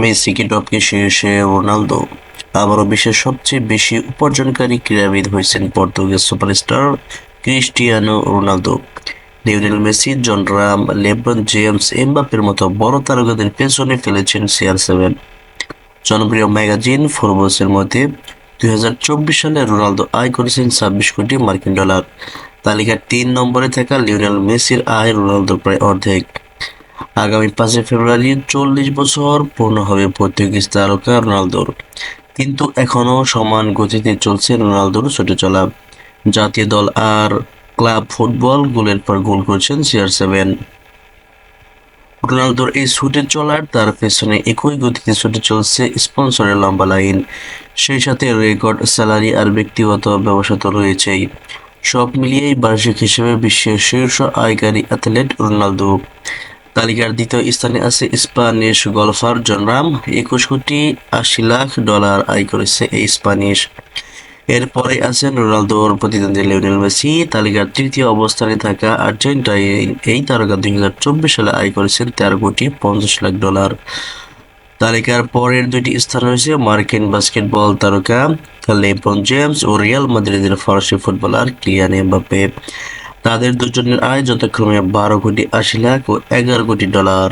মেসিকে টপকে শীর্ষে রোনালদো। আবারও বিশ্বের সবচেয়ে বেশি উপার্জনকারী ক্রীড়াবিদ হয়েছেন Portuguese superstar Cristiano Ronaldo. Lionel Messi, Jon Rahm, LeBron James, এমবাপ্পের মতো বড় তারকাদের পেছনে ফেলেছেন CR7। জনপ্রিয় ম্যাগাজিন ফোর্বসের মতে 2024 সালে রোনালদো আয় করেছেন 26 কোটি মার্কিন ডলার। তালিকার 3 নম্বরে থাকা লিওনেল মেসির আয় রোনালদোর প্রায় অর্ধেক। আগামী 5 ফেব্রুয়ারি 40 বছর পূর্ণ হবে পর্তুগিজ তারকা রোনালদোর, কিন্তু এখনও সমান গতিতে চলছে রোনালদোর ছুটে চলা। জাতীয় দল আর ক্লাব ফুটবল গোলের পর গোল করছেন CR7। রোনালদোর এই ছুটে চলার তার পেছনে একই গতিতে ছুটে চলছে স্পন্সরের লম্বা লাইন, সেই সাথে রেকর্ড স্যালারি আর ব্যক্তিগত ব্যবসা তো রয়েছেই। সব মিলিয়েই বার্ষিক হিসেবে বিশ্বের শীর্ষ আয়কারী অ্যাথলেট রোনালদো। তালিকার দ্বিতীয় স্থানে আছে স্প্যানিশ গলফার জন রাম। 21 কোটি 80 লাখ ডলার আয় করেছে এই স্প্যানিশ। এরপরে আছেন রোনালদোর প্রতিদ্বন্দ্বী লিওনেল মেসি। তালিকার তৃতীয় অবস্থানে থাকা আর্জেন্টাইন এই তারকা 2024 সালে আয় করেছেন 13 কোটি 50 লাখ ডলার। তালিকার পরের দুটি স্থান রয়েছে মার্কিন বাস্কেটবল তারকা লেব্রন জেমস ও রিয়াল মাদ্রিদের ফরাসি ফুটবলার কিলিয়ান এমবাপ্পে। তাদের দুজনের আয় যথাক্রমে 12 কোটি 80 লাখ ও 11 কোটি ডলার।